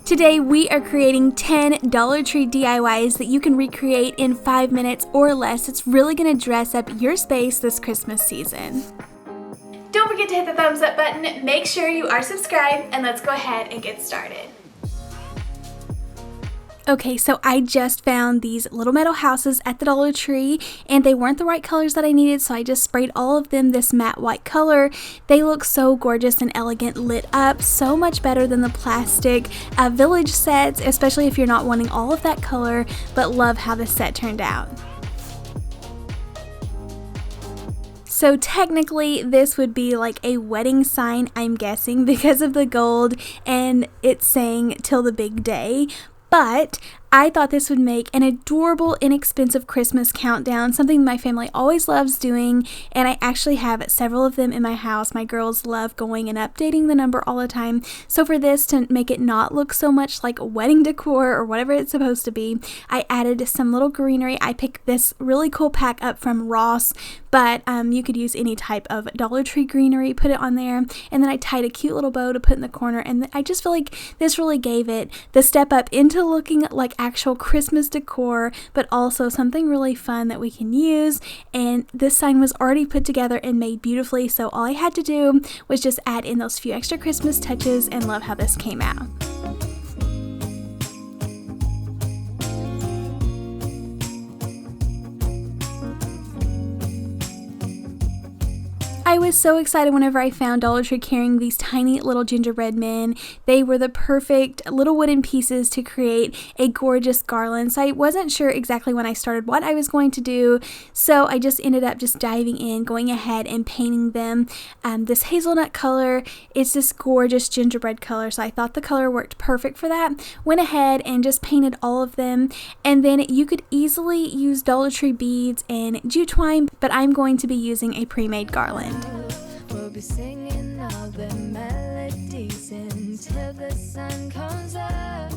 Today we are creating 10 Dollar Tree DIYs that you can recreate in 5 minutes or less. It's really going to dress up your space this Christmas season. Don't forget to hit the thumbs up button, make sure you are subscribed, and let's go ahead and get started. Okay, so I just found these little metal houses at the Dollar Tree, and they weren't the right colors that I needed, so I just sprayed all of them this matte white color. They look so gorgeous and elegant lit up, so much better than the plastic village sets, especially if you're not wanting all of that color, but love how the set turned out. So technically this would be like a wedding sign, I'm guessing, because of the gold and it's saying till the big day. But I thought this would make an adorable, inexpensive Christmas countdown, something my family always loves doing, and I actually have several of them in my house. My girls love going and updating the number all the time, so for this to make it not look so much like wedding decor or whatever it's supposed to be, I added some little greenery. I picked this really cool pack up from Ross, but you could use any type of Dollar Tree greenery, put it on there, and then I tied a cute little bow to put in the corner, and I just feel like this really gave it the step up into looking like actual Christmas decor, but also something really fun that we can use. And this sign was already put together and made beautifully, so all I had to do was just add in those few extra Christmas touches, and love how this came out. I was so excited whenever I found Dollar Tree carrying these tiny little gingerbread men. They were the perfect little wooden pieces to create a gorgeous garland. So I wasn't sure exactly when I started what I was going to do. So I just ended up just diving in, going ahead and painting them. This hazelnut color is this gorgeous gingerbread color. So I thought the color worked perfect for that. Went ahead and just painted all of them. And then you could easily use Dollar Tree beads and jute twine, but I'm going to be using a pre-made garland. We'll be singing all the melodies until the sun comes up.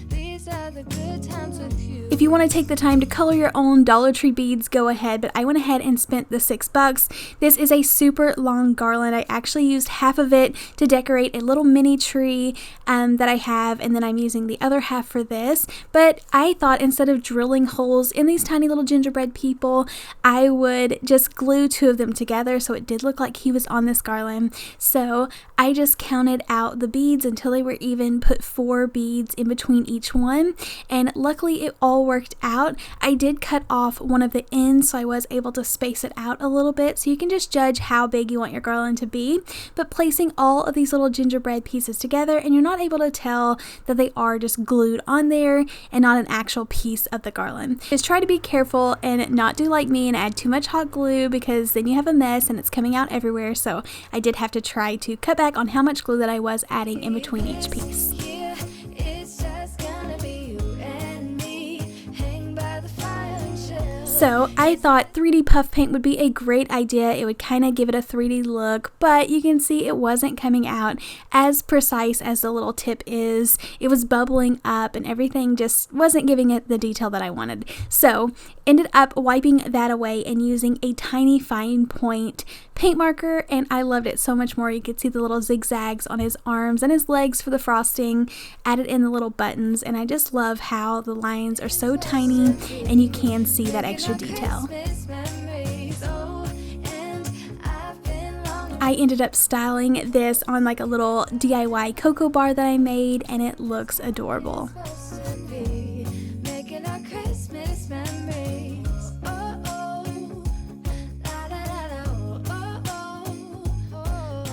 These are the good times with you. If you want to take the time to color your own Dollar Tree beads, go ahead, but I went ahead and spent the $6. This is a super long garland. I actually used half of it to decorate a little mini tree that I have, and then I'm using the other half for this. But I thought instead of drilling holes in these tiny little gingerbread people, I would just glue two of them together so it did look like he was on this garland. So I just counted out the beads until they were even, put 4 beads in between each one, and luckily it all worked out. I did cut off one of the ends, so I was able to space it out a little bit, so you can just judge how big you want your garland to be. But placing all of these little gingerbread pieces together, and you're not able to tell that they are just glued on there and not an actual piece of the garland. Just try to be careful and not do like me and add too much hot glue, because then you have a mess and it's coming out everywhere. So I did have to try to cut back on how much glue that I was adding in between each piece. So I thought 3D puff paint would be a great idea. It would kind of give it a 3D look, but you can see it wasn't coming out as precise as the little tip is. It was bubbling up and everything just wasn't giving it the detail that I wanted. So ended up wiping that away and using a tiny fine point paint marker, and I loved it so much more. You could see the little zigzags on his arms and his legs for the frosting, added in the little buttons, and I just love how the lines are so tiny and you can see that extra detail. I ended up styling this on like a little DIY cocoa bar that I made, and it looks adorable.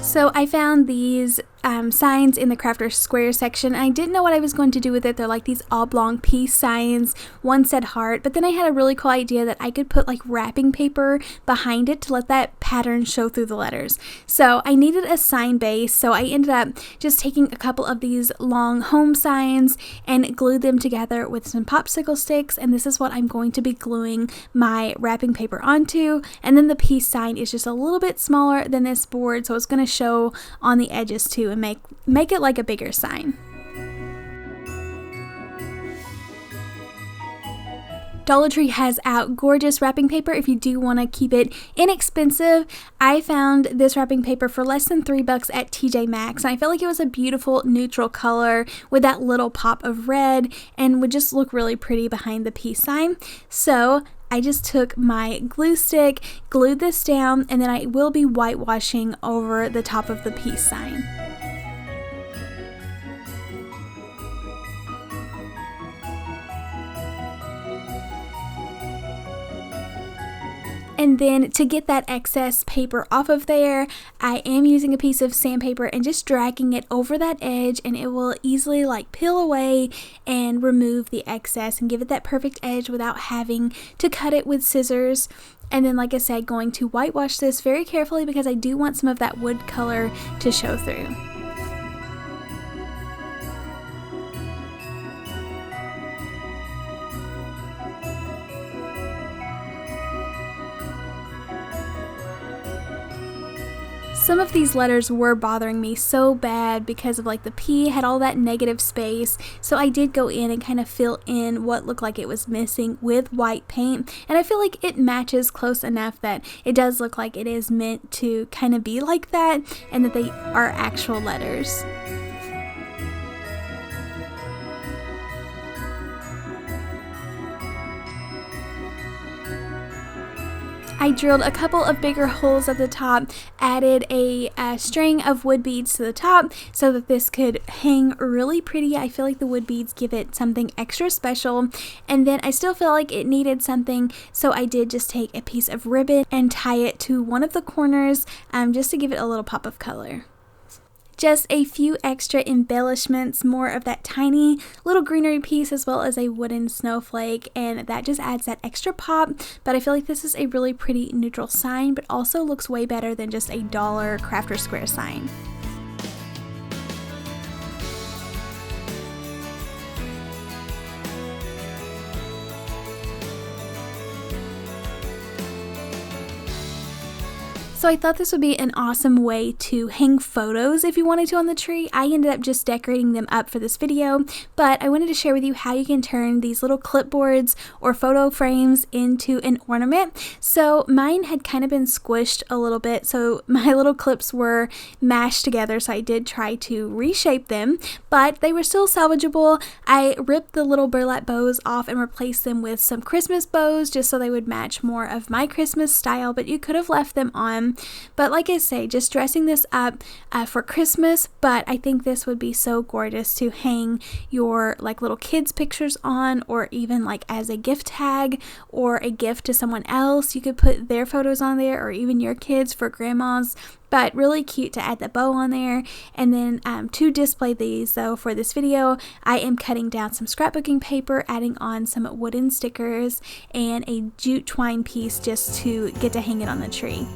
So I found these signs in the Crafter Square section. I didn't know what I was going to do with it. They're like these oblong peace signs. One said heart, but then I had a really cool idea that I could put like wrapping paper behind it to let that pattern show through the letters. So I needed a sign base, so I ended up just taking a couple of these long home signs and glued them together with some popsicle sticks, and this is what I'm going to be gluing my wrapping paper onto. And then the peace sign is just a little bit smaller than this board, so it's going to show on the edges too and make it like a bigger sign. Dollar Tree has out gorgeous wrapping paper if you do want to keep it inexpensive. I found this wrapping paper for less than $3 at TJ Maxx, and I felt like it was a beautiful neutral color with that little pop of red and would just look really pretty behind the peace sign. So I just took my glue stick, glued this down, and then I will be whitewashing over the top of the peace sign. And then to get that excess paper off of there, I am using a piece of sandpaper and just dragging it over that edge, and it will easily like peel away and remove the excess and give it that perfect edge without having to cut it with scissors. And then, like I said, going to whitewash this very carefully because I do want some of that wood color to show through. Some of these letters were bothering me so bad because of like the P had all that negative space, so I did go in and kind of fill in what looked like it was missing with white paint, and I feel like it matches close enough that it does look like it is meant to kind of be like that and that they are actual letters. I drilled a couple of bigger holes at the top, added a string of wood beads to the top so that this could hang really pretty. I feel like the wood beads give it something extra special, and then I still feel like it needed something, so I did just take a piece of ribbon and tie it to one of the corners just to give it a little pop of color. Just a few extra embellishments, more of that tiny little greenery piece as well as a wooden snowflake, and that just adds that extra pop. But I feel like this is a really pretty neutral sign, but also looks way better than just a dollar crafter square sign. So I thought this would be an awesome way to hang photos if you wanted to on the tree. I ended up just decorating them up for this video, but I wanted to share with you how you can turn these little clipboards or photo frames into an ornament. So mine had kind of been squished a little bit, so my little clips were mashed together, so I did try to reshape them, but they were still salvageable. I ripped the little burlap bows off and replaced them with some Christmas bows just so they would match more of my Christmas style, but you could have left them on. But like I say, just dressing this up for Christmas, but I think this would be so gorgeous to hang your like little kids pictures on, or even like as a gift tag or a gift to someone else. You could put their photos on there, or even your kids for grandmas. But really cute to add the bow on there. And then to display these though for this video, I am cutting down some scrapbooking paper, adding on some wooden stickers and a jute twine piece just to get to hang it on the tree.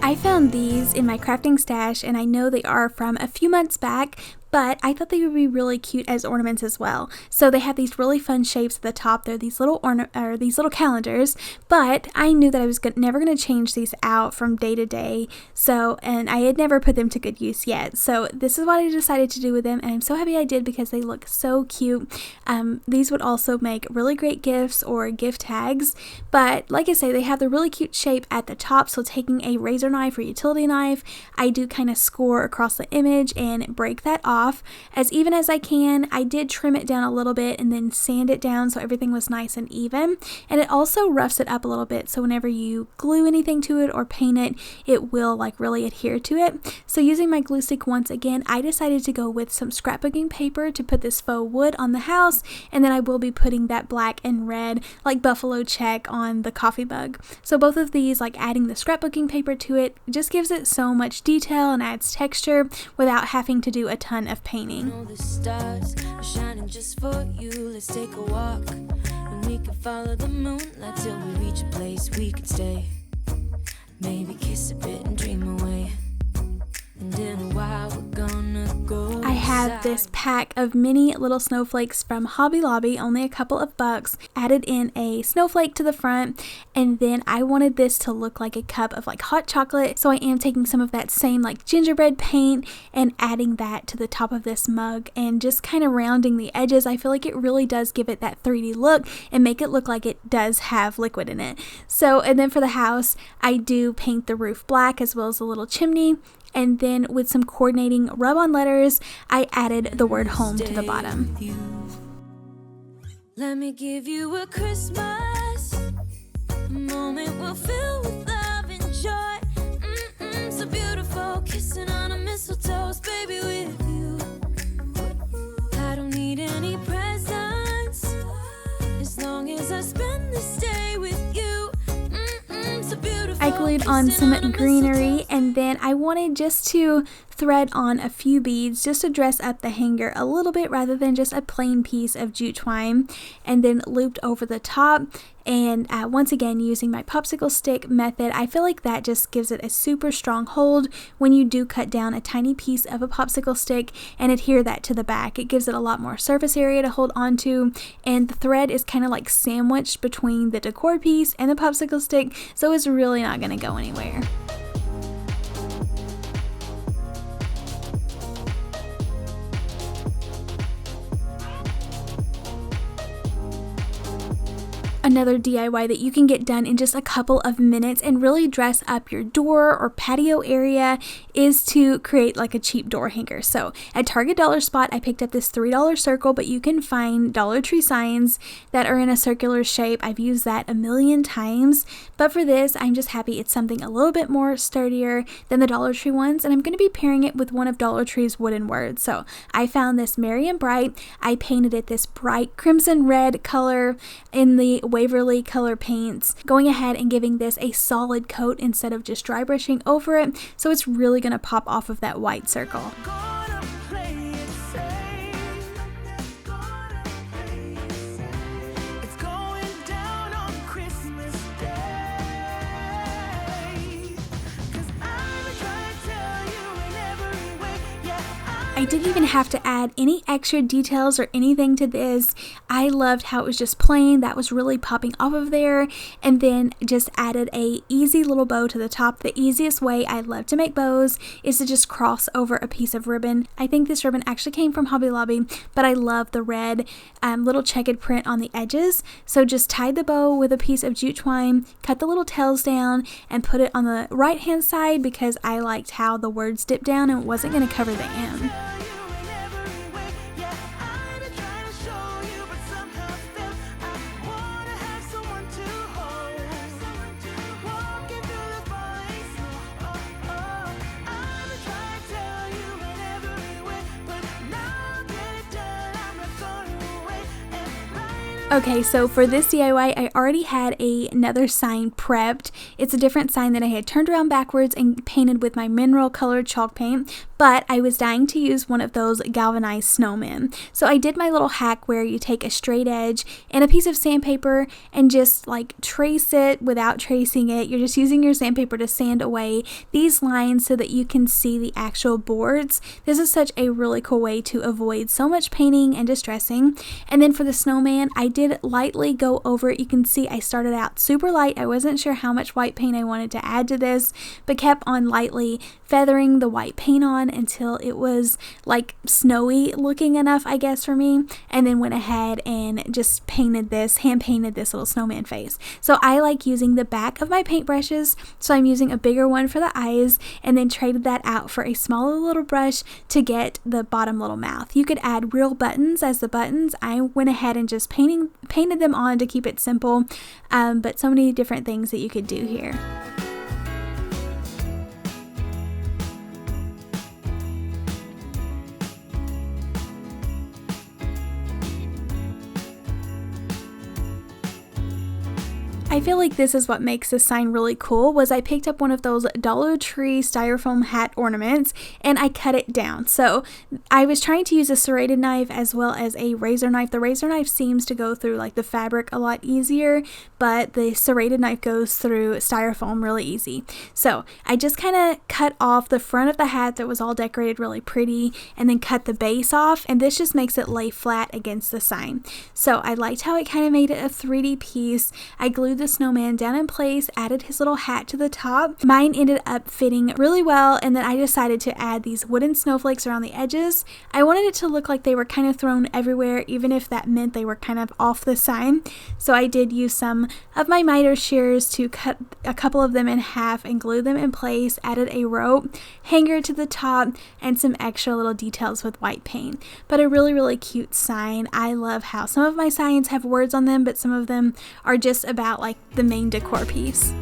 I found these in my crafting stash, and I know they are from a few months back, but I thought they would be really cute as ornaments as well. So they have these really fun shapes at the top. They're these little calendars, but I knew that I was never going to change these out from day to day. So, and I had never put them to good use yet. So this is what I decided to do with them, and I'm so happy I did because they look so cute. These would also make really great gifts or gift tags. But like I say, they have the really cute shape at the top. So taking a razor knife or utility knife, I do kind of score across the image and break that off as even as I can. I did trim it down a little bit and then sand it down so everything was nice and even, and it also roughs it up a little bit, so whenever you glue anything to it or paint it, it will like really adhere to it. So using my glue stick once again, I decided to go with some scrapbooking paper to put this faux wood on the house, and then I will be putting that black and red like buffalo check on the coffee mug. So both of these, like adding the scrapbooking paper to it, just gives it so much detail and adds texture without having to do a ton of painting. Know the stars are shining just for you. Let's take a walk and we can follow the moonlight till we reach a place we can stay. Maybe kiss a bit and dream away. and in a while we're gonna go. I have this pack of mini little snowflakes from Hobby Lobby, only a couple of bucks, added in a snowflake to the front, and then I wanted this to look like a cup of like hot chocolate, so I am taking some of that same like gingerbread paint and adding that to the top of this mug and just kind of rounding the edges. I feel like it really does give it that 3D look and make it look like it does have liquid in it. So, and then for the house, I do paint the roof black as well as a little chimney. And then with some coordinating rub-on letters, I added the word home to the bottom. Let me give you a Christmas moment we'll fill with love and joy. So beautiful, kissing on a mistletoe, baby, with you. I don't need any presents as long as I spend this day with you. So beautiful. I glued on some greenery, and then I wanted just to thread on a few beads just to dress up the hanger a little bit rather than just a plain piece of jute twine, and then looped over the top. And once again, using my popsicle stick method, I feel like that just gives it a super strong hold when you do cut down a tiny piece of a popsicle stick and adhere that to the back. It gives it a lot more surface area to hold onto, and the thread is kind of like sandwiched between the decor piece and the popsicle stick, so it's really not going to go anywhere. Another DIY that you can get done in just a couple of minutes and really dress up your door or patio area is to create like a cheap door hanger. So at Target Dollar Spot, I picked up this $3 circle, but you can find Dollar Tree signs that are in a circular shape. I've used that a million times, but for this, I'm just happy it's something a little bit more sturdier than the Dollar Tree ones, and I'm going to be pairing it with one of Dollar Tree's wooden words. So I found this Merry and Bright. I painted it this bright crimson red color in the Waverly color paints, going ahead and giving this a solid coat instead of just dry brushing over it, so it's really going to pop off of that white circle. I didn't even have to add any extra details or anything to this. I loved how it was just plain. That was really popping off of there, and then just added a easy little bow to the top. The easiest way I love to make bows is to just cross over a piece of ribbon. I think this ribbon actually came from Hobby Lobby, but I love the red little checkered print on the edges. So just tied the bow with a piece of jute twine, cut the little tails down, and put it on the right hand side because I liked how the words dipped down and it wasn't going to cover the M. Okay, so for this DIY, I already had another sign prepped. It's a different sign that I had turned around backwards and painted with my mineral colored chalk paint, but I was dying to use one of those galvanized snowmen. So I did my little hack where you take a straight edge and a piece of sandpaper and just like trace it without tracing it. You're just using your sandpaper to sand away these lines so that you can see the actual boards. This is such a really cool way to avoid so much painting and distressing. And then for the snowman, I did lightly go over it. You can see I started out super light. I wasn't sure how much white paint I wanted to add to this, but kept on lightly feathering the white paint on until it was like snowy looking enough, I guess, for me, and then went ahead and just hand painted this little snowman face. So I like using the back of my paintbrushes, so I'm using a bigger one for the eyes and then traded that out for a smaller little brush to get the bottom little mouth. You could add real buttons as the buttons. I went ahead and just painted them on to keep it simple, but so many different things that you could do here. I feel like this is what makes this sign really cool, was I picked up one of those Dollar Tree styrofoam hat ornaments and I cut it down. So I was trying to use a serrated knife as well as a razor knife. The razor knife seems to go through like the fabric a lot easier, but the serrated knife goes through styrofoam really easy. So I just kind of cut off the front of the hat that was all decorated really pretty and then cut the base off, and this just makes it lay flat against the sign. So I liked how it kind of made it a 3D piece. I glued the snowman down in place, added his little hat to the top. Mine ended up fitting really well, and then I decided to add these wooden snowflakes around the edges. I wanted it to look like they were kind of thrown everywhere, even if that meant they were kind of off the sign. So I did use some of my miter shears to cut a couple of them in half and glue them in place, added a rope, hanger to the top, and some extra little details with white paint. But a really, really cute sign. I love how some of my signs have words on them, but some of them are just about like the main decor piece.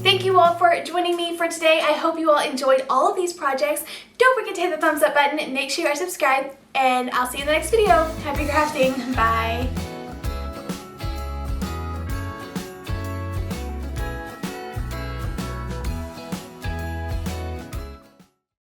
Thank you all for joining me for today. I hope you all enjoyed all of these projects. Don't forget to hit the thumbs up button, make sure you are subscribed, and I'll see you in the next video. Happy crafting. Bye.